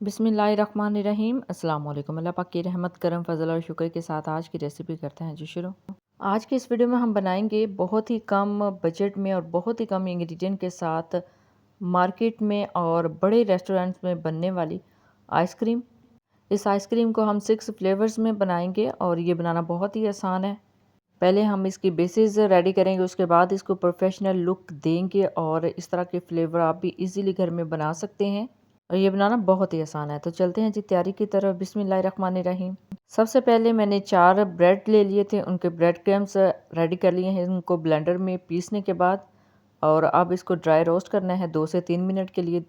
बिस्मिल्लाहिर्रहमानिर्रहीम। अस्सलाम वालेकुम। अल्लाह पाक की रहमत करम फजल और शुक्र के साथ आज की रेसिपी करते हैं जी शुरू। आज की इस वीडियो में हम बनाएंगे बहुत ही कम बजट में और बहुत ही कम इंग्रेडिएंट के साथ मार्केट में और बड़े रेस्टोरेंट्स में बनने वाली आइसक्रीम। इस आइसक्रीम को हम 6 फ्लेवर्स में बनाएंगे और ये बनाना बहुत ही आसान है। पहले हम इसकी बेसिस रेडी करेंगे, उसके बाद इसको प्रोफेशनल लुक देंगे और इस तरह के फ्लेवर आप भी इजीली घर में बना सकते हैं और ये बनाना बहुत ही आसान है। तो चलते हैं जी तैयारी की तरफ। बिस्मिल्लाहिर्रहमानिर्रहीम। सबसे पहले मैंने 4 ब्रेड ले लिए थे, उनके ब्रेड क्रम्स रेडी कर लिए हैं, उनको ब्लेंडर में पीसने के बाद। और अब इसको ड्राई रोस्ट करना है 2 से 3 मिनट के लिए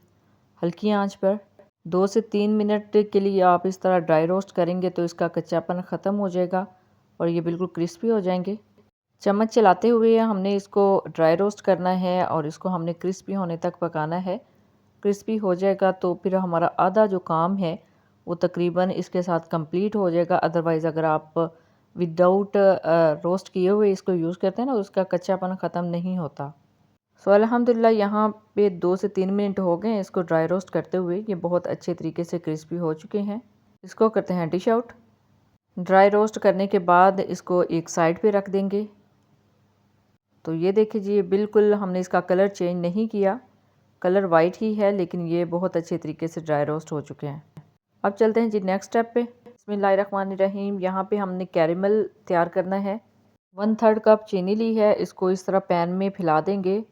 हल्की आंच पर। 2 से 3 मिनट के लिए आप इस तरह ड्राई रोस्ट करेंगे तो इसका कच्चापन ख़त्म हो जाएगा और ये बिल्कुल क्रिस्पी हो जाएंगे। चम्मच चलाते हुए हमने इसको ड्राई रोस्ट करना है और इसको हमने क्रिस्पी होने तक पकाना है। क्रिस्पी हो जाएगा तो फिर हमारा आधा जो काम है वो तकरीबन इसके साथ कंप्लीट हो जाएगा। अदरवाइज़ अगर आप विदाउट रोस्ट किए हुए इसको यूज़ करते हैं ना, उसका कच्चापन ख़त्म नहीं होता। सो अल्हम्दुलिल्लाह यहाँ पे 2 से 3 मिनट हो गए हैं इसको ड्राई रोस्ट करते हुए। ये बहुत अच्छे तरीके से क्रिस्पी हो चुके हैं। इसको करते हैं डिश आउट। ड्राई रोस्ट करने के बाद इसको एक साइड पे रख देंगे। तो ये देखिए जी, बिल्कुल हमने इसका कलर चेंज नहीं किया, कलर वाइट ही है, लेकिन ये बहुत अच्छे तरीके से ड्राई रोस्ट हो चुके हैं। अब चलते हैं जी नेक्स्ट स्टेप पे। बिस्मिल्लाहिर्रहमानिर्रहीम। यहाँ पे हमने कैरेमल तैयार करना है। 1/3 कप चीनी ली है, इसको इस तरह पैन में फैला देंगे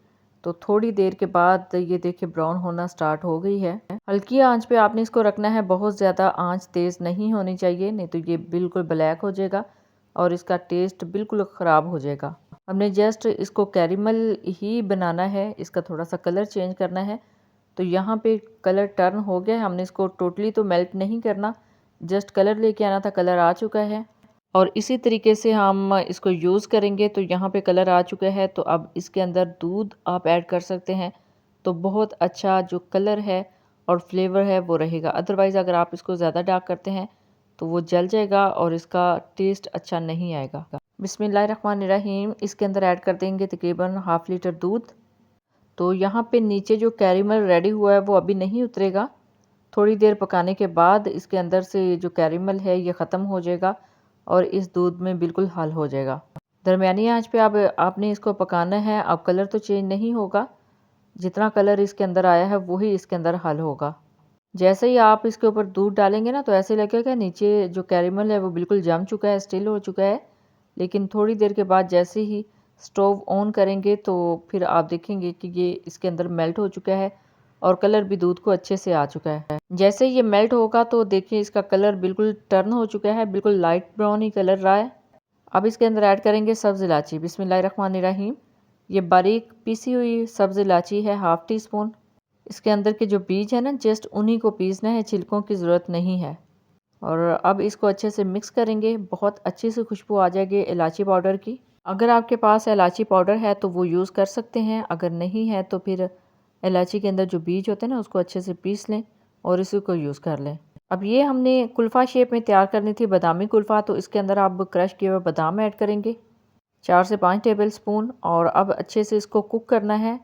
तो थोड़ी देर के बाद ये देखिए ब्राउन होना स्टार्ट हो गई है। हल्की आंच पे आपने इसको रखना है, बहुत ज़्यादा आंच तेज़ नहीं होनी चाहिए, नहीं तो ये बिल्कुल ब्लैक हो जाएगा और इसका टेस्ट बिल्कुल ख़राब हो जाएगा। हमने जस्ट इसको कैरेमल ही बनाना है, इसका थोड़ा सा कलर चेंज करना है। तो यहाँ पे कलर टर्न हो गया है, हमने इसको टोटली तो मेल्ट नहीं करना, जस्ट कलर लेके आना था, कलर आ चुका है। और इसी तरीके से हम इसको यूज़ करेंगे। तो यहाँ पे कलर आ चुका है, तो अब इसके अंदर दूध आप ऐड कर सकते हैं, तो बहुत अच्छा जो कलर है और फ्लेवर है वो रहेगा। अदरवाइज़ अगर आप इसको ज़्यादा डार्क करते हैं तो वो जल जाएगा और इसका टेस्ट अच्छा नहीं आएगा। बिस्मिल्लाहिर्रहमानिर्रहीम। इसके अंदर ऐड कर देंगे तकरीबन हाफ़ लीटर दूध। तो यहाँ पे नीचे जो कैरेमल रेडी हुआ है वो अभी नहीं उतरेगा, थोड़ी देर पकाने के बाद इसके अंदर से जो कैरेमल है ये ख़त्म हो जाएगा और इस दूध में बिल्कुल हल हो जाएगा। दरमियानी आंच पे अब आपने इसको पकाना है। अब कलर तो चेंज नहीं होगा, जितना कलर इसके अंदर आया है वही इसके अंदर हल होगा। जैसे ही आप इसके ऊपर दूध डालेंगे ना, तो ऐसे लगेगा नीचे जो कैरेमल है वो बिल्कुल जम चुका है, स्टिल हो चुका है। लेकिन थोड़ी देर के बाद जैसे ही स्टोव ऑन करेंगे तो फिर आप देखेंगे कि ये इसके अंदर मेल्ट हो चुका है और कलर भी दूध को अच्छे से आ चुका है। जैसे ये मेल्ट होगा तो देखिए इसका कलर बिल्कुल टर्न हो चुका है, बिल्कुल लाइट ब्राउन ही कलर रहा है। अब इसके अंदर ऐड करेंगे सब्ज़ इलायची। बिस्मिल्लाहिर्रहमानिर्रहीम। ये बारीक पीसी हुई सब्ज़ इलायची है, हाफ़ टी स्पून। इसके अंदर के जो बीज है ना, जस्ट उन्हीं को पीसना है, छिलकों की ज़रूरत नहीं है। और अब इसको अच्छे से मिक्स करेंगे, बहुत अच्छी सी खुशबू आ जाएगी इलायची पाउडर की। अगर आपके पास इलायची पाउडर है तो वो यूज़ कर सकते हैं, अगर नहीं है तो फिर इलायची के अंदर जो बीज होते हैं ना उसको अच्छे से पीस लें और इसी को यूज़ कर लें। अब ये हमने कुल्फ़ा शेप में तैयार करनी थी, बादामी कुल्फ़ा, तो इसके अंदर आप क्रश किए हुए बादाम ऐड करेंगे 4 से 5 टेबल स्पून। और अब अच्छे से इसको कुक करना है।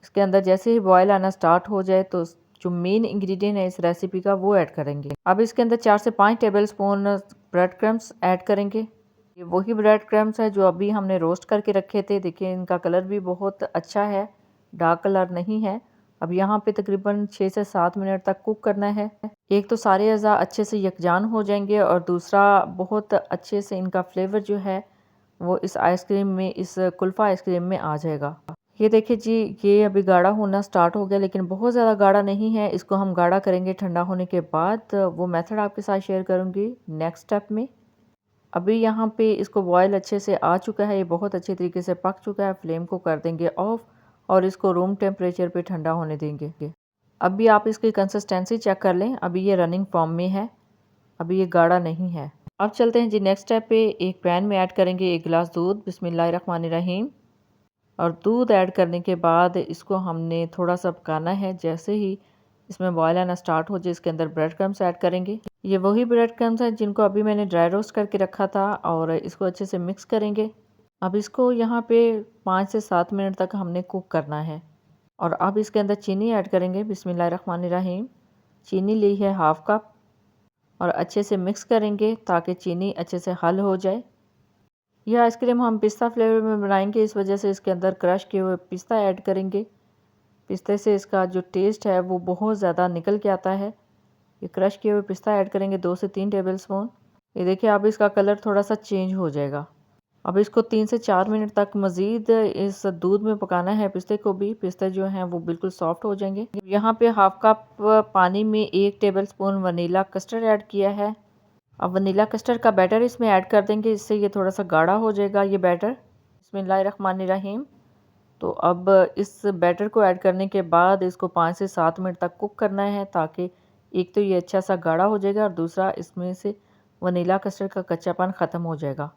इसके अंदर जैसे ही बॉयल आना स्टार्ट हो जाए तो जो मेन इंग्रेडिएंट है इस रेसिपी का वो ऐड करेंगे। अब इसके अंदर 4 से 5 table spoon bread crumbs add करेंगे। ये वही ब्रेड क्रम्स है जो अभी हमने रोस्ट करके रखे थे। देखिए इनका कलर भी बहुत अच्छा है, डार्क कलर नहीं है। अब यहाँ पे तकरीबन 6 से 7 मिनट तक कुक करना है। एक तो सारे अज़ा अच्छे से यकजान हो जाएंगे और दूसरा बहुत अच्छे से इनका फ्लेवर जो है वो इस आइसक्रीम में, इस कुल्फ़ा आइसक्रीम में आ जाएगा। ये देखिए जी, ये अभी गाढ़ा होना स्टार्ट हो गया, लेकिन बहुत ज़्यादा गाढ़ा नहीं है। इसको हम गाढ़ा करेंगे ठंडा होने के बाद, वो मेथड आपके साथ शेयर करूँगी नेक्स्ट स्टेप में। अभी यहाँ पे इसको बॉयल अच्छे से आ चुका है, ये बहुत अच्छे तरीके से पक चुका है। फ्लेम को कर देंगे ऑफ और इसको रूम टेम्परेचर पे ठंडा होने देंगे। अभी आप इसकी कंसिस्टेंसी चेक कर लें, अभी ये रनिंग फॉर्म में है, अभी ये गाढ़ा नहीं है। अब चलते हैं जी नेक्स्ट स्टेप पे। एक पैन में ऐड करेंगे 1 गिलास दूध। बिस्मिल्लाहिर्रहमानिर्रहीम। और दूध ऐड करने के बाद इसको हमने थोड़ा सा पकाना है। जैसे ही इसमें बॉयल आना स्टार्ट हो जाए इसके अंदर ब्रेड क्रम्स ऐड करेंगे। ये वही ब्रेड क्रम्स हैं जिनको अभी मैंने ड्राई रोस्ट करके रखा था और इसको अच्छे से मिक्स करेंगे। अब इसको यहाँ पे 5 से 7 मिनट तक हमने कुक करना है। और अब इसके अंदर चीनी ऐड करेंगे। बिस्मिल्लाहिर्रहमानिर्रहीम। चीनी ली है हाफ कप और अच्छे से मिक्स करेंगे ताकि चीनी अच्छे से हल हो जाए। यह आइसक्रीम हम पिस्ता फ्लेवर में बनाएंगे, इस वजह से इसके अंदर क्रश किए हुए पिस्ता ऐड करेंगे। पिस्ते से इसका जो टेस्ट है वो बहुत ज़्यादा निकल के आता है। ये क्रश किए हुए पिस्ता ऐड करेंगे 2 से 3 टेबलस्पून। ये देखिए अब इसका कलर थोड़ा सा चेंज हो जाएगा। अब इसको 3 से 4 मिनट तक मज़ीद इस दूध में पकाना है पिस्ते को भी। पिस्ते जो हैं वो बिल्कुल सॉफ्ट हो जाएंगे। यहाँ पे हाफ कप पानी में 1 टेबलस्पून वनीला कस्टर्ड ऐड किया है। अब वनीला कस्टर्ड का बैटर इसमें ऐड कर देंगे, इससे ये थोड़ा सा गाढ़ा हो जाएगा ये बैटर। बिस्मिल्लाहिर्रहमानिर्रहीम। तो अब इस बैटर को ऐड करने के बाद इसको 5 से 7 मिनट तक कुक करना है, ताकि एक तो ये अच्छा सा गाढ़ा हो जाएगा और दूसरा इसमें से वनीला कस्टर्ड का कच्चापन ख़त्म हो जाएगा।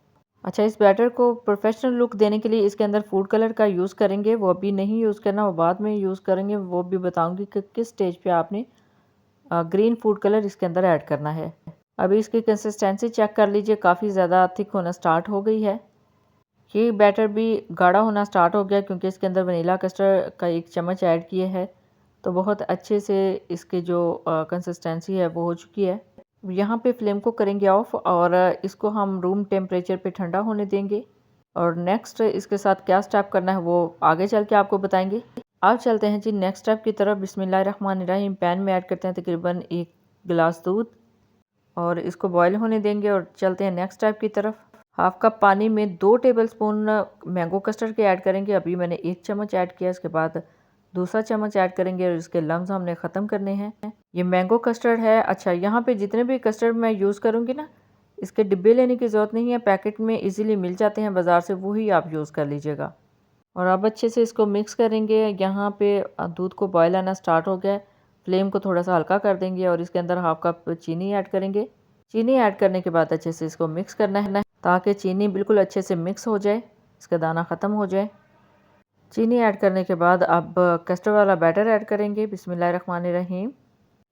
अच्छा, इस बैटर को प्रोफेशनल लुक देने के लिए इसके अंदर फूड कलर का यूज़ करेंगे। वो अभी नहीं यूज़ करना, वो बाद में यूज़ करेंगे। वो भी बताऊंगी कि किस स्टेज पे आपने ग्रीन फूड कलर इसके अंदर ऐड करना है। अभी इसकी कंसिस्टेंसी चेक कर लीजिए, काफ़ी ज़्यादा थिक होना स्टार्ट हो गई है। ये बैटर भी गाढ़ा होना स्टार्ट हो गया क्योंकि इसके अंदर वनीला कस्टर्ड का 1 चम्मच ऐड किए है, तो बहुत अच्छे से इसकी जो कंसिस्टेंसी है वो हो चुकी है। यहाँ पे फ्लेम को करेंगे ऑफ और इसको हम रूम टेम्परेचर पे ठंडा होने देंगे। और नेक्स्ट इसके साथ क्या स्टेप करना है वो आगे चल के आपको बताएंगे। अब चलते हैं जी नेक्स्ट स्टेप की तरफ। बिस्मिल्लाहिर्रहमानिर्रहीम। पैन में ऐड करते हैं तकरीबन 1 गिलास दूध और इसको बॉयल होने देंगे और चलते हैं नेक्स्ट स्टेप की तरफ। हाफ कप पानी में 2 टेबलस्पून मैंगो कस्टर्ड के ऐड करेंगे। अभी मैंने 1 चम्मच ऐड किया, इसके बाद दूसरा चम्मच ऐड करेंगे और इसके लम्स हमने ख़त्म करने हैं। ये मैंगो कस्टर्ड है। अच्छा, यहाँ पे जितने भी कस्टर्ड मैं यूज़ करूँगी ना, इसके डिब्बे लेने की ज़रूरत नहीं है, पैकेट में इजीली मिल जाते हैं बाज़ार से, वही आप यूज़ कर लीजिएगा। और अब अच्छे से इसको मिक्स करेंगे। यहाँ पे दूध को बॉयल आना स्टार्ट हो गया है। फ्लेम को थोड़ा सा हल्का कर देंगे और इसके अंदर हाफ कप चीनी ऐड करेंगे। चीनी ऐड करने के बाद अच्छे से इसको मिक्स करना है ताकि चीनी बिल्कुल अच्छे से मिक्स हो जाए, इसका दाना ख़त्म हो जाए। चीनी ऐड करने के बाद अब कस्टर्ड वाला बैटर ऐड करेंगे। बिस्मिल्लाहिर्रहमानिर्रहीम।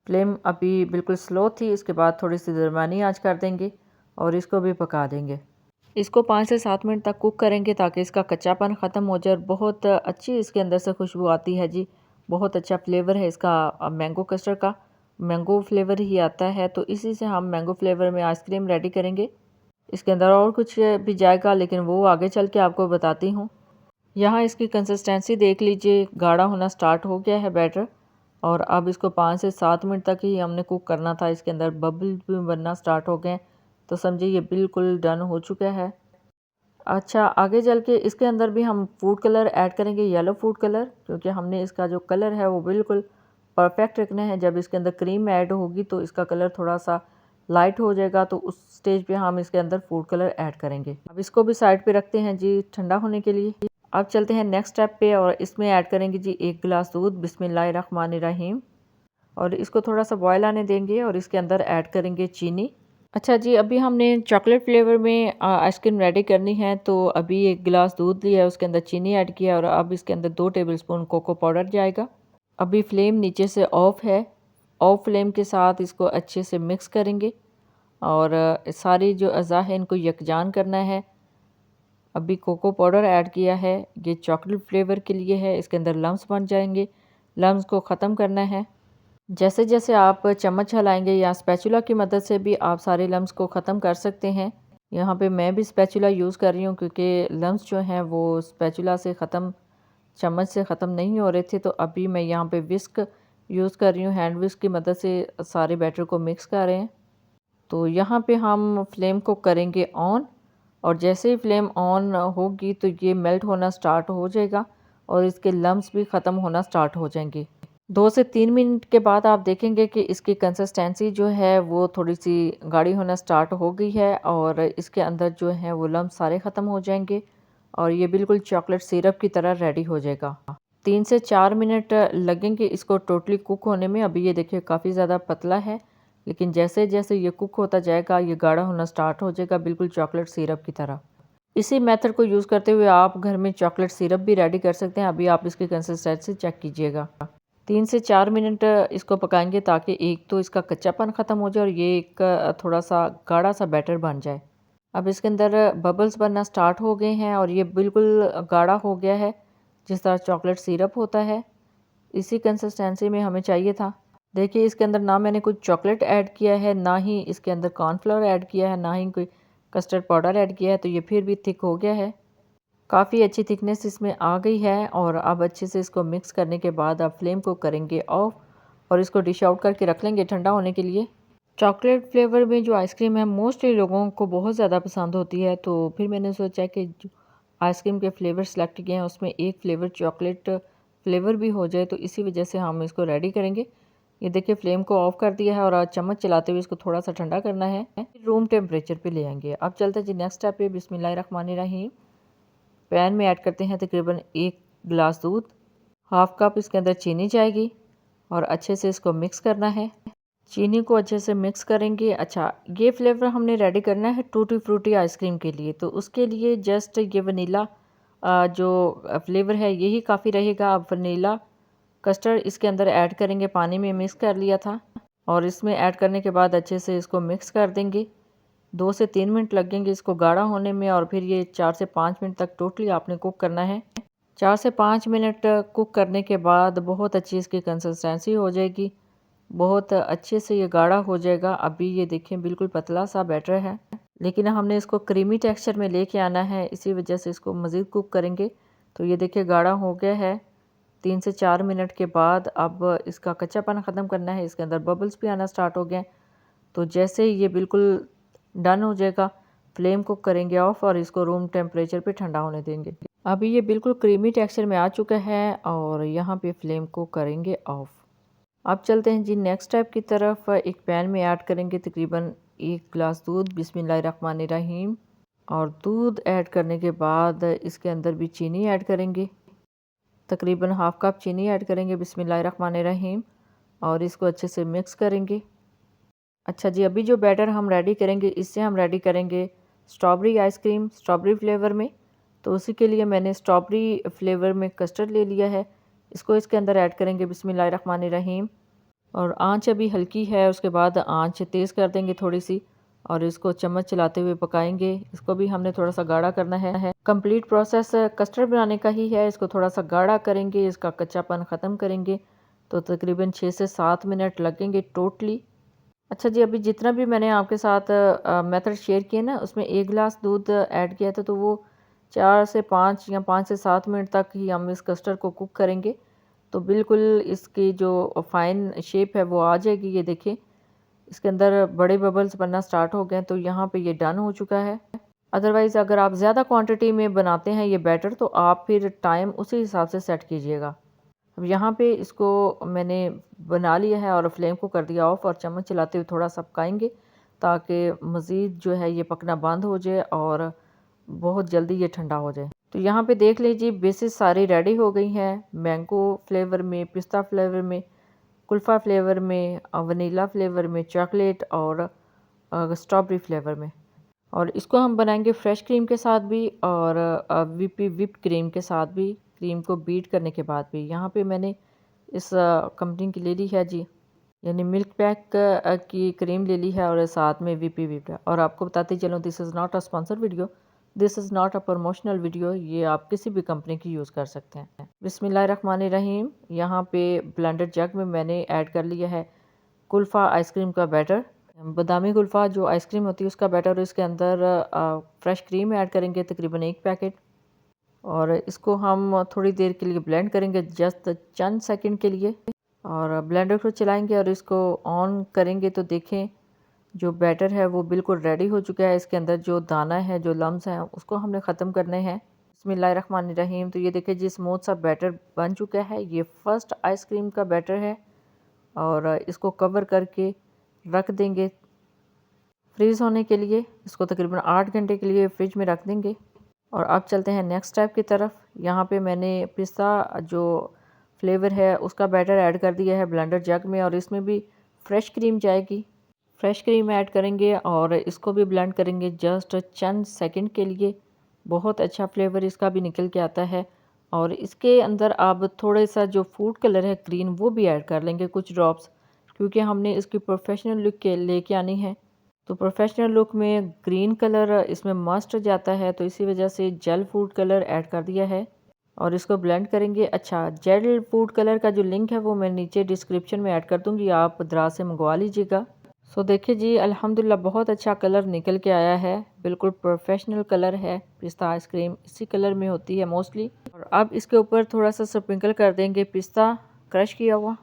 फ्लेम अभी बिल्कुल स्लो थी, इसके बाद थोड़ी सी दरमियानी आंच कर देंगे और इसको भी पका देंगे। इसको 5 से 7 मिनट तक कुक करेंगे ताकि इसका कच्चापन ख़त्म हो जाए और बहुत अच्छी इसके अंदर से खुशबू आती है जी। बहुत अच्छा फ्लेवर है इसका, मैंगो कस्टर्ड का मैंगो फ्लेवर ही आता है, तो इसी से हम मैंगो फ्लेवर में आइसक्रीम रेडी करेंगे। इसके अंदर और कुछ भी जाएगा लेकिन वो आगे चल के आपको बताती हूँ। यहाँ इसकी कंसिस्टेंसी देख लीजिए, गाढ़ा होना स्टार्ट हो गया है बैटर और अब इसको 5 से 7 मिनट तक ही हमने कुक करना था। इसके अंदर बबल भी बनना स्टार्ट हो गए, तो समझिए ये बिल्कुल डन हो चुका है। अच्छा, आगे चल के इसके अंदर भी हम फूड कलर ऐड करेंगे, येलो फूड कलर, क्योंकि हमने इसका जो कलर है वो बिल्कुल परफेक्ट रखना है। जब इसके अंदर क्रीम ऐड होगी तो इसका कलर थोड़ा सा लाइट हो जाएगा, तो उस स्टेज पे हम इसके अंदर फूड कलर ऐड करेंगे। अब इसको भी साइड पे रखते हैं जी ठंडा होने के लिए। अब चलते हैं नेक्स्ट स्टेप पे और इसमें ऐड करेंगे जी 1 गिलास दूध। बिस्मिल्लाहिर्रहमानिर्रहीम। और इसको थोड़ा सा बॉयल आने देंगे और इसके अंदर ऐड करेंगे चीनी। अच्छा जी, अभी हमने चॉकलेट फ्लेवर में आइसक्रीम रेडी करनी है, तो अभी 1 गिलास दूध लिया है, उसके अंदर चीनी ऐड किया और अब इसके अंदर 2 टेबलस्पून कोको पाउडर जाएगा। अभी फ्लेम नीचे से ऑफ है। ऑफ फ्लेम के साथ इसको अच्छे से मिक्स करेंगे और सारी जो अज़ा है इनको यकजान करना है। अभी कोको पाउडर ऐड किया है, ये चॉकलेट फ्लेवर के लिए है, इसके अंदर लम्स बन जाएंगे, लम्स को ख़त्म करना है। जैसे जैसे आप चम्मच हिलाएंगे या स्पैचुला की मदद से भी आप सारे लम्स को ख़त्म कर सकते हैं। यहाँ पे मैं भी स्पैचुला यूज़ कर रही हूँ क्योंकि लम्स जो हैं वो स्पैचुला से ख़त्म, चम्मच से ख़त्म नहीं हो रहे थे, तो अभी मैं यहाँ पे विस्क यूज़ कर रही हूँ, हैंड विस्क की मदद से सारे बैटर को मिक्स कर रहे हैं। तो यहाँ पे हम फ्लेम को करेंगे ऑन और जैसे ही फ्लेम ऑन होगी तो ये मेल्ट होना स्टार्ट हो जाएगा और इसके लम्स भी ख़त्म होना स्टार्ट हो जाएंगे। 2 से 3 मिनट के बाद आप देखेंगे कि इसकी कंसिस्टेंसी जो है वो थोड़ी सी गाढ़ी होना स्टार्ट हो गई है और इसके अंदर जो है वो लम्स सारे ख़त्म हो जाएंगे और ये बिल्कुल चॉकलेट सिरप की तरह रेडी हो जाएगा। 3 से 4 मिनट लगेंगे इसको टोटली कुक होने में। अभी ये देखिए काफ़ी ज़्यादा पतला है, लेकिन जैसे जैसे ये कुक होता जाएगा ये गाढ़ा होना स्टार्ट हो जाएगा, बिल्कुल चॉकलेट सिरप की तरह। इसी मेथड को यूज़ करते हुए आप घर में चॉकलेट सिरप भी रेडी कर सकते हैं। अभी आप इसकी कंसिस्टेंसी चेक कीजिएगा। 3 से 4 मिनट इसको पकाएंगे ताकि एक तो इसका कच्चापन ख़त्म हो जाए और ये एक थोड़ा सा गाढ़ा सा बैटर बन जाए। अब इसके अंदर बबल्स बनना स्टार्ट हो गए हैं और ये बिल्कुल गाढ़ा हो गया है, जिस तरह चॉकलेट सिरप होता है, इसी कंसिस्टेंसी में हमें चाहिए था। देखिए इसके अंदर ना मैंने कुछ चॉकलेट ऐड किया है, ना ही इसके अंदर कॉर्नफ्लोर ऐड किया है, ना ही कोई कस्टर्ड पाउडर ऐड किया है, तो ये फिर भी थिक हो गया है। काफ़ी अच्छी थिकनेस इसमें आ गई है और अब अच्छे से इसको मिक्स करने के बाद आप फ्लेम को करेंगे ऑफ और इसको डिश आउट करके रख लेंगे ठंडा होने के लिए। चॉकलेट फ्लेवर में जो आइसक्रीम है मोस्टली लोगों को बहुत ज़्यादा पसंद होती है, तो फिर मैंने सोचा कि जो आइसक्रीम के फ्लेवर सेलेक्ट किए हैं उसमें एक फ्लेवर चॉकलेट फ्लेवर भी हो जाए, तो इसी वजह से हम इसको रेडी करेंगे। ये देखिए फ्लेम को ऑफ कर दिया है और आज चम्मच चलाते हुए इसको थोड़ा सा ठंडा करना है, रूम टेम्परेचर पे ले आएंगे। अब चलते हैं जी नेक्स्ट स्टेप पे। बिस्मिल्लाहिर्रहमानिर्रहीम। पैन में ऐड करते हैं तकरीबन 1 गिलास दूध, हाफ कप इसके अंदर चीनी जाएगी और अच्छे से इसको मिक्स करना है। चीनी को अच्छे से मिक्स करेंगे। अच्छा, ये फ्लेवर हमने रेडी करना है टूटी फ्रूटी आइसक्रीम के लिए, तो उसके लिए जस्ट ये वनीला जो फ्लेवर है यही काफ़ी रहेगा। अब वनीला कस्टर्ड इसके अंदर ऐड करेंगे, पानी में मिक्स कर लिया था और इसमें ऐड करने के बाद अच्छे से इसको मिक्स कर देंगे। 2 से 3 मिनट लगेंगे इसको गाढ़ा होने में और फिर ये 4 से 5 मिनट तक टोटली आपने कुक करना है। 4 से 5 मिनट कुक करने के बाद बहुत अच्छी इसकी कंसिस्टेंसी हो जाएगी, बहुत अच्छे से ये गाढ़ा हो जाएगा। अभी ये देखें बिल्कुल पतला सा बैटर है, लेकिन हमने इसको क्रीमी टेक्सचर में लेके आना है, इसी वजह से इसको मज़ीद कुक करेंगे। तो ये देखिए गाढ़ा हो गया है। 3 से 4 मिनट के बाद अब इसका कच्चापन ख़त्म करना है, इसके अंदर बबल्स भी आना स्टार्ट हो गए। तो जैसे ही ये बिल्कुल डन हो जाएगा फ्लेम को करेंगे ऑफ और इसको रूम टेम्परेचर पे ठंडा होने देंगे। अभी ये बिल्कुल क्रीमी टेक्सचर में आ चुका है और यहाँ पे फ्लेम को करेंगे ऑफ। अब चलते हैं जी नेक्स्ट स्टेप की तरफ। एक पैन में ऐड करेंगे तकरीबन 1 गिलास दूध, बिस्मिल्लाहिर्रहमानिर्रहीम। और दूध ऐड करने के बाद इसके अंदर भी चीनी ऐड करेंगे, तकरीबन हाफ कप चीनी ऐड करेंगे, बिस्मिल्लाहिर्रहमानिर्रहीम। और इसको अच्छे से मिक्स करेंगे। अच्छा जी, अभी जो बैटर हम रेडी करेंगे इससे हम रेडी करेंगे स्ट्रॉबेरी आइसक्रीम, स्ट्रॉबेरी फ्लेवर में। तो उसी के लिए मैंने स्ट्रॉबेरी फ्लेवर में कस्टर्ड ले लिया है, इसको इसके अंदर ऐड करेंगे, बिस्मिल्लाहिर्रहमानिर्रहीम। और आंच अभी हल्की है, उसके बाद आंच तेज़ कर देंगे थोड़ी सी और इसको चम्मच चलाते हुए पकाएंगे। इसको भी हमने थोड़ा सा गाढ़ा करना है। कंप्लीट प्रोसेस कस्टर्ड बनाने का ही है, इसको थोड़ा सा गाढ़ा करेंगे, इसका कच्चापन ख़त्म करेंगे। तो तकरीबन 6 से 7 मिनट लगेंगे टोटली। अच्छा जी, अभी जितना भी मैंने आपके साथ मेथड शेयर किए ना उसमें 1 गिलास दूध ऐड किया था, तो वो 4 से 5 या 5 से 7 मिनट तक ही हम इस कस्टर्ड को कुक करेंगे। तो बिल्कुल इसकी जो फाइन शेप है वो आ जाएगी। ये देखिए इसके अंदर बड़े बबल्स बनना स्टार्ट हो गए, तो यहाँ पे ये डन हो चुका है। अदरवाइज़ अगर आप ज़्यादा क्वांटिटी में बनाते हैं ये बैटर, तो आप फिर टाइम उसी हिसाब से सेट कीजिएगा। अब यहाँ पे इसको मैंने बना लिया है और फ्लेम को कर दिया ऑफ और चम्मच चलाते हुए थोड़ा सा पकाएंगे ताकि मज़ीद जो है ये पकना बंद हो जाए और बहुत जल्दी ये ठंडा हो जाए। तो यहाँ पे देख लीजिए बेसिस सारी रेडी हो गई हैं, मैंगो फ्लेवर में, पिस्ता फ्लेवर में, कुल्फ़ा फ्लेवर में, वनीला फ्लेवर में, चॉकलेट और स्ट्रॉबेरी फ्लेवर में। और इसको हम बनाएंगे फ्रेश क्रीम के साथ भी और विप क्रीम के साथ भी, क्रीम को बीट करने के बाद भी। यहाँ पे मैंने इस कंपनी की ले ली है जी, यानी मिल्क पैक की क्रीम ले ली है और साथ में विप है। और आपको बताते चलो this is not a sponsor video, this is not a promotional video, ये आप किसी भी कंपनी की यूज़ कर सकते हैं। बिस्मिल्लाहिर्रहमानिर्रहीम। यहाँ पे ब्लेंडर जग में मैंने ऐड कर लिया है कुल्फ़ा आइसक्रीम का बैटर, बादामी कुल्फ़ा जो आइसक्रीम होती है उसका बैटर। और इसके अंदर फ्रेश क्रीम ऐड करेंगे तकरीबन 1 पैकेट और इसको हम थोड़ी देर के लिए ब्लेंड करेंगे, जस्ट चंद सेकंड के लिए। और ब्लेंडर को चलाएंगे और इसको ऑन करेंगे तो देखें जो बैटर है वो बिल्कुल रेडी हो चुका है। इसके अंदर जो दाना है, जो लम्स हैं, उसको हमने ख़त्म करने हैं। बिस्मिल्लाहिर्रहमानिर्रहीम। तो ये देखिए जी स्मूथ सा बैटर बन चुका है, ये फर्स्ट आइसक्रीम का बैटर है। और इसको कवर करके रख देंगे फ्रीज़ होने के लिए, इसको तकरीबन 8 घंटे के लिए फ्रिज में रख देंगे। और अब चलते हैं नेक्स्ट स्टेप की तरफ। यहाँ पे मैंने पिस्ता जो फ्लेवर है उसका बैटर ऐड कर दिया है ब्लेंडर जग में और इसमें भी फ्रेश क्रीम जाएगी। फ्रेश क्रीम ऐड करेंगे और इसको भी ब्लेंड करेंगे जस्ट चंद सेकंड के लिए। बहुत अच्छा फ्लेवर इसका भी निकल के आता है। और इसके अंदर आप थोड़ा सा जो फूड कलर है ग्रीन वो भी ऐड कर लेंगे कुछ ड्रॉप्स, क्योंकि हमने इसकी प्रोफेशनल लुक के लेके आनी है। तो प्रोफेशनल लुक में ग्रीन कलर इसमें मस्ट जाता है, तो इसी वजह से जेल फूड कलर ऐड कर दिया है। और इसको ब्लेंड करेंगे। अच्छा, जेल फूड कलर का जो लिंक है वो मैं नीचे डिस्क्रिप्शन में ऐड कर दूंगी, आप दराज से मंगवा लीजिएगा। सो देखिए जी, अल्हम्दुलिल्लाह बहुत अच्छा कलर निकल के आया है, बिल्कुल प्रोफेशनल कलर है। पिस्ता आइसक्रीम इसी कलर में होती है मोस्टली। और अब इसके ऊपर थोड़ा सा स्प्रिंकल कर देंगे पिस्ता क्रश किया हुआ।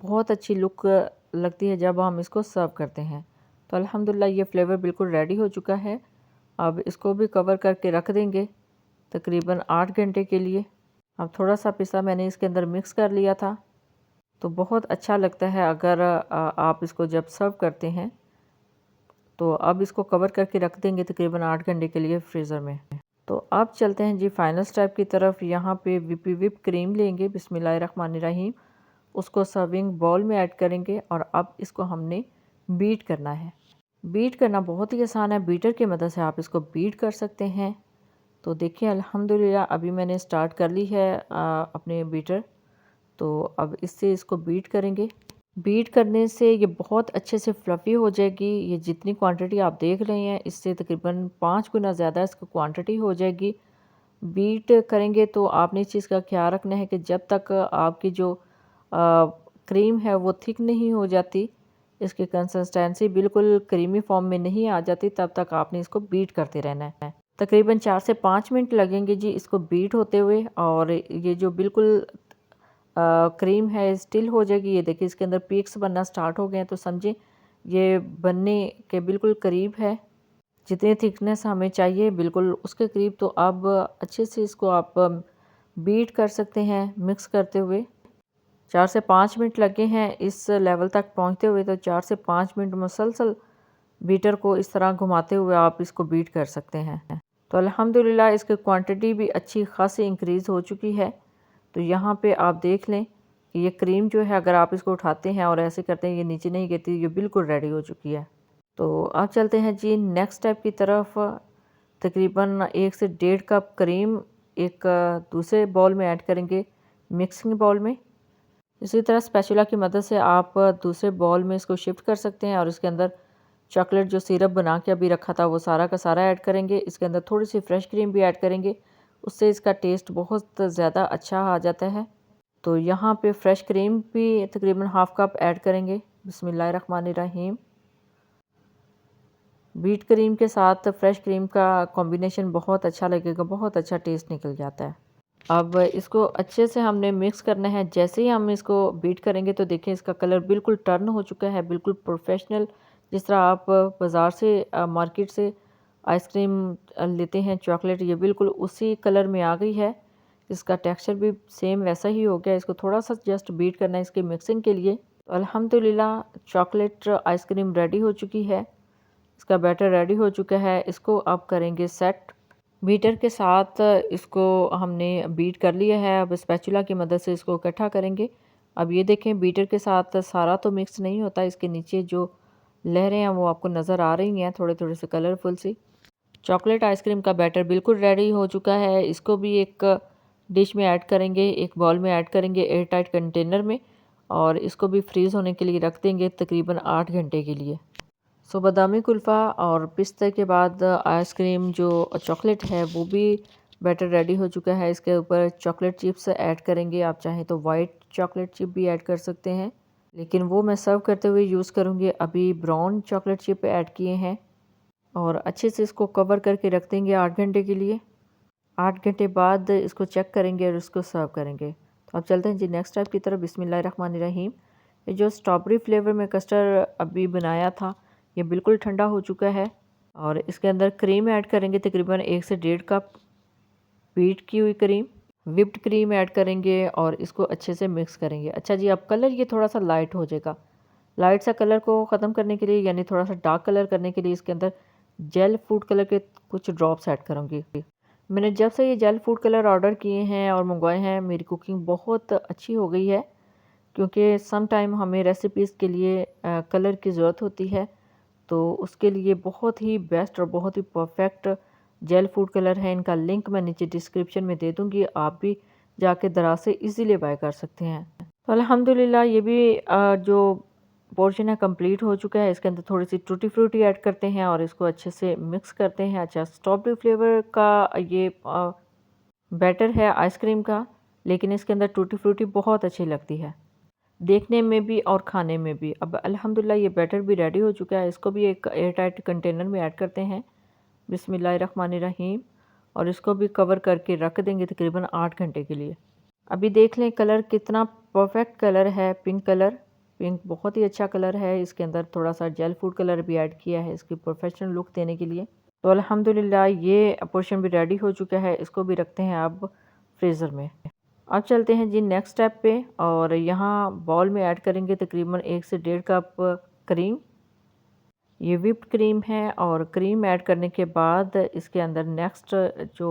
बहुत अच्छी लुक लगती है जब हम इसको सर्व करते हैं। तो अल्हम्दुलिल्लाह ये फ्लेवर बिल्कुल रेडी हो चुका है। अब इसको भी कवर करके रख देंगे तकरीबन 8 घंटे के लिए। अब थोड़ा सा पिस्ता मैंने इसके अंदर मिक्स कर लिया था, तो बहुत अच्छा लगता है अगर आप इसको जब सर्व करते हैं। तो अब इसको कवर करके रख देंगे तकरीबन 8 घंटे के लिए फ्रीज़र में। तो अब चलते हैं जी फाइनल स्टेप की तरफ। यहाँ पे विप क्रीम लेंगे, बिस्मिल्लाहिर्रहमानिर्रहीम। उसको सर्विंग बाउल में ऐड करेंगे और अब इसको हमने बीट करना है। बीट करना बहुत ही आसान है, बीटर की मदद से आप इसको बीट कर सकते हैं। तो देखिए अल्हम्दुलिल्लाह अभी मैंने स्टार्ट कर ली है अपने बीटर। तो अब इससे इसको बीट करेंगे। बीट करने से ये बहुत अच्छे से फ्लफ़ी हो जाएगी। ये जितनी क्वांटिटी आप देख रहे हैं इससे तकरीबन 5 गुना ज़्यादा इसकी क्वांटिटी हो जाएगी। बीट करेंगे तो आपने इस चीज़ का ख्याल रखना है कि जब तक आपकी जो क्रीम है वो थिक नहीं हो जाती, इसकी कंसिस्टेंसी बिल्कुल क्रीमी फॉर्म में नहीं आ जाती, तब तक आपने इसको बीट करते रहना है। तकरीबन 4 से 5 मिनट लगेंगे जी इसको बीट होते हुए। और ये जो बिल्कुल क्रीम है स्टिल हो जाएगी। ये देखिए इसके अंदर पीक्स बनना स्टार्ट हो गए हैं, तो समझे ये बनने के बिल्कुल करीब है। जितनी थिकनेस हमें चाहिए बिल्कुल उसके करीब। तो अब अच्छे से इसको आप बीट कर सकते हैं मिक्स करते हुए। 4 से 5 मिनट लगे हैं इस लेवल तक पहुंचते हुए। तो 4 से 5 मिनट मुसलसल बीटर को इस तरह घुमाते हुए आप इसको बीट कर सकते हैं। तो अल्हम्दुलिल्लाह इसकी क्वांटिटी भी अच्छी खासी इंक्रीज़ हो चुकी है। तो यहाँ पे आप देख लें कि ये क्रीम जो है अगर आप इसको उठाते हैं और ऐसे करते हैं ये नीचे नहीं गिरती, ये बिल्कुल रेडी हो चुकी है। तो अब चलते हैं जी नेक्स्ट स्टेप की तरफ। तकरीबन 1 से 1.5 कप क्रीम एक दूसरे बाउल में ऐड करेंगे, मिक्सिंग बाउल में। इसी तरह स्पैचुला की मदद से आप दूसरे बाउल में इसको शिफ्ट कर सकते हैं और इसके अंदर चॉकलेट जो सिरप बना के अभी रखा था वो सारा का सारा ऐड करेंगे। इसके अंदर थोड़ी सी फ्रेश क्रीम भी ऐड करेंगे, उससे इसका टेस्ट बहुत ज़्यादा अच्छा आ जाता है। तो यहाँ पे फ्रेश क्रीम भी तकरीबन हाफ़ कप ऐड करेंगे। बिस्मिल्लाहिर्रहमानिर्रहीम। बीट क्रीम के साथ फ्रेश क्रीम का कॉम्बिनेशन बहुत अच्छा लगेगा, बहुत अच्छा टेस्ट निकल जाता है। अब इसको अच्छे से हमने मिक्स करना है। जैसे ही हम इसको बीट करेंगे तो देखें इसका कलर बिल्कुल टर्न हो चुका है, बिल्कुल प्रोफेशनल। जिस तरह आप बाज़ार से मार्केट से आइसक्रीम लेते हैं चॉकलेट, ये बिल्कुल उसी कलर में आ गई है। इसका टेक्सचर भी सेम वैसा ही हो गया। इसको थोड़ा सा जस्ट बीट करना है इसकी मिक्सिंग के लिए। तो अल्हम्दुलिल्लाह चॉकलेट आइसक्रीम रेडी हो चुकी है, इसका बैटर रेडी हो चुका है। इसको अब करेंगे सेट। बीटर के साथ इसको हमने बीट कर लिया है। अब स्पैचुला की मदद से इसको इकट्ठा करेंगे। अब ये देखें बीटर के साथ सारा तो मिक्स नहीं होता, इसके नीचे जो लहरें हैं वो आपको नज़र आ रही हैं, थोड़े थोड़े से कलरफुल सी। चॉकलेट आइसक्रीम का बैटर बिल्कुल रेडी हो चुका है। इसको भी एक डिश में ऐड करेंगे, एक बाउल में ऐड करेंगे एयर टाइट कंटेनर में, और इसको भी फ्रीज़ होने के लिए रख देंगे तकरीबन 8 घंटे के लिए। सो बादामी कुल्फ़ा और पिस्ते के बाद आइसक्रीम जो चॉकलेट है वो भी बैटर रेडी हो चुका है। इसके ऊपर चॉकलेट चिप्स ऐड करेंगे, आप चाहें तो वाइट चॉकलेट चिप भी ऐड कर सकते हैं, लेकिन वो मैं सर्व करते हुए यूज़ करूँगी। अभी ब्राउन चॉकलेट चिप ऐड किए हैं और अच्छे से इसको कवर करके रख देंगे 8 घंटे के लिए। 8 घंटे बाद इसको चेक करेंगे और इसको सर्व करेंगे। तो अब चलते हैं जी नेक्स्ट टाइप की तरफ। बिस्मिल्लाहिर्रहमानिर्रहीम। ये जो स्ट्रॉबेरी फ्लेवर में कस्टर्ड अभी बनाया था ये बिल्कुल ठंडा हो चुका है और इसके अंदर क्रीम ऐड करेंगे तकरीबन 1 से 1.5 कप बीट की हुई क्रीम। विप्ड क्रीम ऐड करेंगे और इसको अच्छे से मिक्स करेंगे। अच्छा जी, अब कलर ये थोड़ा सा लाइट हो जाएगा। लाइट सा कलर को ख़त्म करने के लिए यानी थोड़ा सा डार्क कलर करने के लिए इसके अंदर जेल फूड कलर के कुछ ड्रॉप्स ऐड करूँगी। मैंने जब से ये जेल फूड कलर ऑर्डर किए हैं और मंगवाए हैं मेरी कुकिंग बहुत अच्छी हो गई है, क्योंकि सम टाइम हमें रेसिपीज़ के लिए कलर की ज़रूरत होती है। तो उसके लिए बहुत ही बेस्ट और बहुत ही परफेक्ट जेल फूड कलर है। इनका लिंक मैं नीचे डिस्क्रिप्शन में दे दूँगी, आप भी जाके दराज से इजीली बाय कर सकते हैं। तो अल्हम्दुलिल्लाह ये भी जो पोर्शन है कंप्लीट हो चुका है। इसके अंदर थोड़ी सी टूटी फ्रूटी ऐड करते हैं और इसको अच्छे से मिक्स करते हैं। अच्छा, स्ट्रॉबेरी फ्लेवर का ये बैटर है आइसक्रीम का, लेकिन इसके अंदर टूटी फ्रूटी बहुत अच्छी लगती है देखने में भी और खाने में भी। अब अल्हम्दुलिल्लाह ये बैटर भी रेडी हो चुका है। इसको भी एक एयर टाइट कंटेनर में ऐड करते हैं। बिस्मिल्लाहिर्रहमानिर्रहीम। और इसको भी कवर करके रख देंगे तकरीबन 8 घंटे के लिए। अभी देख लें कलर कितना परफेक्ट कलर है, पिंक कलर। पिंक बहुत ही अच्छा कलर है। इसके अंदर थोड़ा सा जेल फूड कलर भी ऐड किया है इसकी प्रोफेशनल लुक देने के लिए। तो अल्हम्दुलिल्लाह ये पोर्शन भी रेडी हो चुका है। इसको भी रखते हैं अब फ्रीज़र में। अब चलते हैं जी नेक्स्ट स्टेप पे, और यहाँ बाउल में ऐड करेंगे तकरीबन 1 से 1.5 कप क्रीम। ये व्हिप्ड क्रीम है, और क्रीम ऐड करने के बाद इसके अंदर नेक्स्ट जो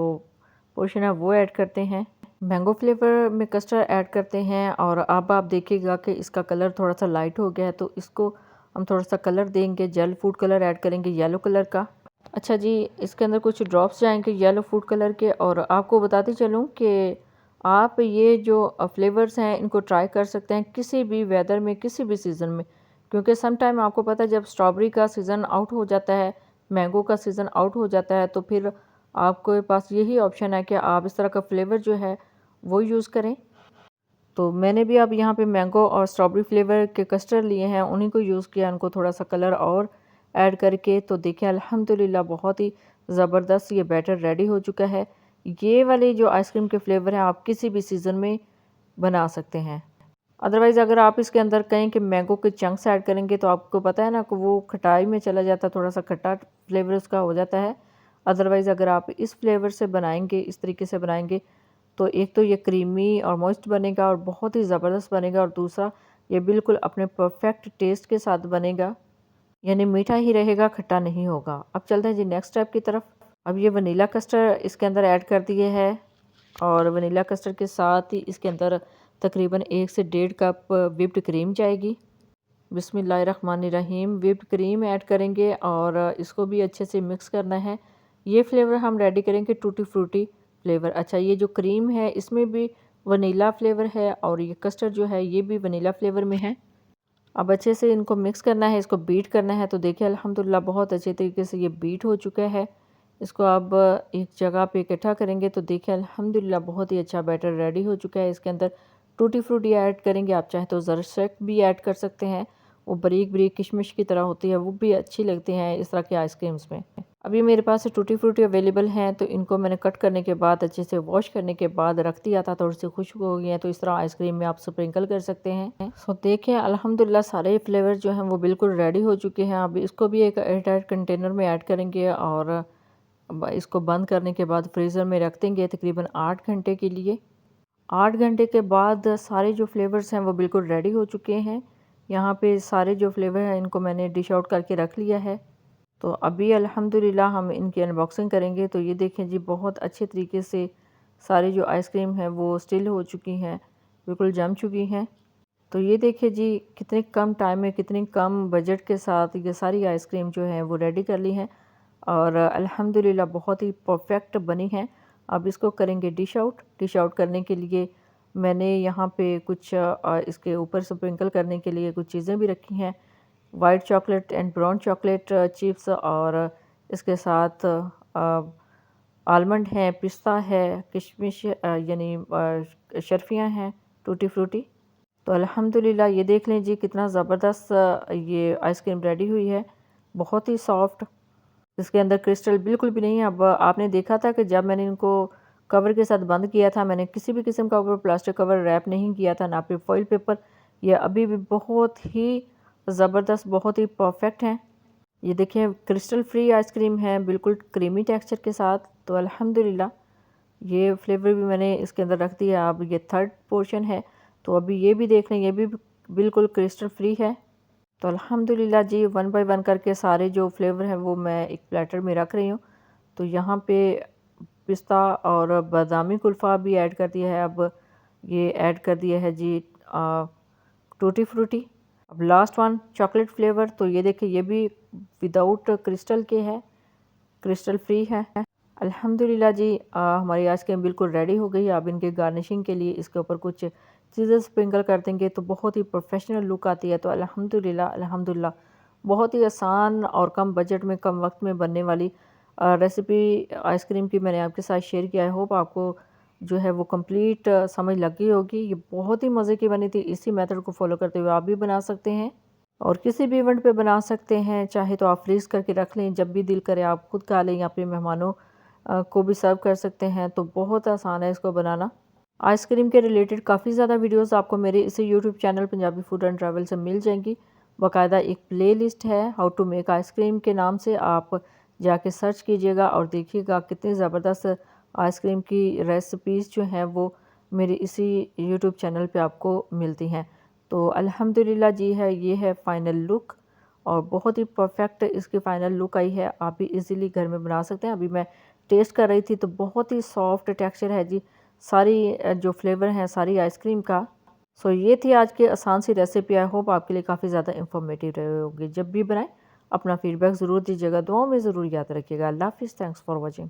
पोर्शन है वो ऐड करते हैं। मैंगो फ्लेवर में कस्टर्ड ऐड करते हैं, और अब आप देखिएगा कि इसका कलर थोड़ा सा लाइट हो गया है, तो इसको हम थोड़ा सा कलर देंगे। जेल फूड कलर ऐड करेंगे येलो कलर का। अच्छा जी, इसके अंदर कुछ ड्रॉप्स जाएंगे येलो फूड कलर के। और आपको बताते चलूँ कि आप ये जो फ्लेवर्स हैं इनको ट्राई कर सकते हैं किसी भी वेदर में, किसी भी सीज़न में। क्योंकि सम टाइम आपको पता है जब स्ट्रॉबेरी का सीज़न आउट हो जाता है, मैंगो का सीज़न आउट हो जाता है, तो फिर आपके पास यही ऑप्शन है कि आप इस तरह का फ्लेवर जो है वो यूज़ करें। तो मैंने भी अब यहाँ पे मैंगो और स्ट्रॉबेरी फ्लेवर के कस्टर्ड लिए हैं, उन्हीं को यूज़ किया, उनको थोड़ा सा कलर और ऐड करके। तो देखिए अल्हम्दुलिल्लाह बहुत ही ज़बरदस्त ये बैटर रेडी हो चुका है। ये वाले जो आइसक्रीम के फ्लेवर हैं आप किसी भी सीज़न में बना सकते हैं। अदरवाइज़ अगर आप इसके अंदर कहें कि मैंगो के चंक्स ऐड करेंगे तो आपको पता है ना कि वो खटाई में चला जाता है, थोड़ा सा खट्टा फ्लेवर उसका हो जाता है। अदरवाइज़ अगर आप इस फ्लेवर से बनाएंगे, इस तरीके से बनाएंगे, तो एक तो ये क्रीमी और मॉइस्ट बनेगा और बहुत ही ज़बरदस्त बनेगा, और दूसरा ये बिल्कुल अपने परफेक्ट टेस्ट के साथ बनेगा, यानी मीठा ही रहेगा, खट्टा नहीं होगा। अब चलते हैं जी नेक्स्ट स्टेप की तरफ। अब ये वनीला कस्टर्ड इसके अंदर ऐड कर दिए है, और वनीला कस्टर्ड के साथ ही इसके अंदर तकरीबन 1 से 1.5 कप व्हिप्ड क्रीम जाएगी। बिस्मिल्लाहिर्रहमानिर्रहीम। व्हिप्ड क्रीम ऐड करेंगे और इसको भी अच्छे से मिक्स करना है। ये फ्लेवर हम रेडी करेंगे टूटी फ्रूटी फ्लेवर। अच्छा, ये जो क्रीम है इसमें भी वनीला फ्लेवर है, और ये कस्टर्ड जो है ये भी वनीला फ्लेवर में है। अब अच्छे से इनको मिक्स करना है, इसको बीट करना है। तो देखिए अल्हम्दुलिल्लाह बहुत अच्छे तरीके से ये बीट हो चुका है। इसको अब एक जगह पे इकट्ठा करेंगे। तो देखिए अल्हम्दुलिल्लाह बहुत ही अच्छा बैटर रेडी हो चुका है। इसके अंदर टूटी फ्रूटी ऐड करेंगे, आप चाहे तो ज़रशक भी ऐड कर सकते हैं, वो बारीक बारीक किशमिश की तरह होती है, वो भी अच्छी लगती हैं इस तरह के आइसक्रीम्स में। अभी मेरे पास टूटी फ्रूटी अवेलेबल हैं, तो इनको मैंने कट करने के बाद अच्छे से वॉश करने के बाद रख दिया था, थोड़ी सी खुश्क हो गई हैं, तो इस तरह आइसक्रीम में आप स्प्रिंकल कर सकते हैं। सो देखें अल्हम्दुलिल्लाह सारे फ्लेवर जो हैं वो बिल्कुल रेडी हो चुके हैं। अब इसको भी एक एयरटाइट कंटेनर में ऐड करेंगे, और इसको बंद करने के बाद फ्रीज़र में रख देंगे तकरीबन 8 घंटे के लिए। 8 घंटे के बाद सारे जो फ्लेवर्स हैं वो बिल्कुल रेडी हो चुके हैं। यहाँ पे सारे जो फ्लेवर हैं इनको मैंने डिश आउट करके रख लिया है। तो अभी अल्हम्दुलिल्लाह हम इनकी अनबॉक्सिंग करेंगे। तो ये देखें जी बहुत अच्छे तरीके से सारी जो आइसक्रीम है वो स्टिल हो चुकी हैं, बिल्कुल जम चुकी हैं। तो ये देखिए जी कितने कम टाइम में, कितनी कम बजट के साथ ये सारी आइसक्रीम जो है वो रेडी कर ली हैं, और अल्हम्दुलिल्लाह बहुत ही परफेक्ट बनी हैं। अब इसको करेंगे डिश आउट। डिश आउट करने के लिए मैंने यहाँ पे कुछ इसके ऊपर स्प्रिंकल करने के लिए कुछ चीज़ें भी रखी हैं। White chocolate and brown chocolate chips, और इसके साथ आलमंड हैं, पिस्ता है, किशमिश यानी शर्फियाँ हैं, टूटी फ्रूटी। तो अल्हम्दुलिल्लाह ये देख लें जी कितना ज़बरदस्त ये आइसक्रीम रेडी हुई है, बहुत ही सॉफ्ट। इसके अंदर क्रिस्टल बिल्कुल भी नहीं है। अब आपने देखा था कि जब मैंने इनको कवर के साथ बंद किया था, मैंने किसी भी किस्म का ऊपर प्लास्टिक कवर रैप नहीं किया था, ना फिर फॉइल पेपर। ये अभी भी बहुत ही ज़बरदस्त, बहुत ही परफेक्ट हैं। ये देखिए क्रिस्टल फ्री आइसक्रीम है, बिल्कुल क्रीमी टेक्सचर के साथ। तो अल्हम्दुलिल्लाह ये फ्लेवर भी मैंने इसके अंदर रख दिया। अब ये थर्ड पोर्शन है, तो अभी ये भी देख लें, ये भी बिल्कुल क्रिस्टल फ्री है। तो अल्हम्दुलिल्लाह जी वन बाय वन करके सारे जो फ्लेवर हैं वो मैं एक प्लेटर में रख रही हूँ। तो यहाँ पे पिस्ता और बादामी कुल्फ़ा भी ऐड कर दिया है। अब ये ऐड कर दिया है जी टूटी फ्रूटी। अब लास्ट वन चॉकलेट फ्लेवर। तो ये देखिए ये भी विदाउट क्रिस्टल के है, क्रिस्टल फ्री है। अल्हम्दुलिल्लाह जी हमारी आइसक्रीम बिल्कुल रेडी हो गई है। अब इनके गार्निशिंग के लिए इसके ऊपर कुछ चीज़ें स्प्रिंकल कर देंगे तो बहुत ही प्रोफेशनल लुक आती है। तो अल्हम्दुलिल्लाह अल्हम्दुलिल्लाह बहुत ही आसान और कम बजट में, कम वक्त में बनने वाली रेसिपी आइसक्रीम की मैंने आपके साथ शेयर किया। आई होप आपको जो है वो कंप्लीट समझ लग गई होगी। ये बहुत ही मज़े की बनी थी। इसी मेथड को फॉलो करते हुए आप भी बना सकते हैं और किसी भी इवेंट पे बना सकते हैं। चाहे तो आप फ्रीज़ करके रख लें, जब भी दिल करे आप खुद खा लें या अपने मेहमानों को भी सर्व कर सकते हैं। तो बहुत आसान है इसको बनाना। आइसक्रीम के रिलेटेड काफ़ी ज़्यादा वीडियोस आपको मेरे इसी YouTube channel Punjabi food and travel से मिल जाएंगी। बाकायदा एक प्लेलिस्ट है हाउ टू मेक आइसक्रीम के नाम से, आप जाके सर्च कीजिएगा और देखिएगा कितनी ज़बरदस्त आइसक्रीम की रेसिपीज़ जो हैं वो मेरे इसी यूट्यूब चैनल पे आपको मिलती हैं। तो अल्हम्दुलिल्लाह जी है, ये है फ़ाइनल लुक और बहुत ही परफेक्ट इसकी फ़ाइनल लुक आई है। आप भी इजीली घर में बना सकते हैं। अभी मैं टेस्ट कर रही थी तो बहुत ही सॉफ्ट टेक्सचर है जी, सारी जो फ्लेवर हैं सारी आइसक्रीम का। सो ये थी आज की आसान सी रेसिपी। आई होप आपके लिए काफ़ी ज़्यादा इंफॉर्मेटिव रहे होगी। जब भी बनाएं अपना फीडबैक ज़रूर दीजिएगा, दुआओं में ज़रूर याद रखिएगा। अल्लाह हाफ़िज़, थैंक्स फॉर वॉचिंग।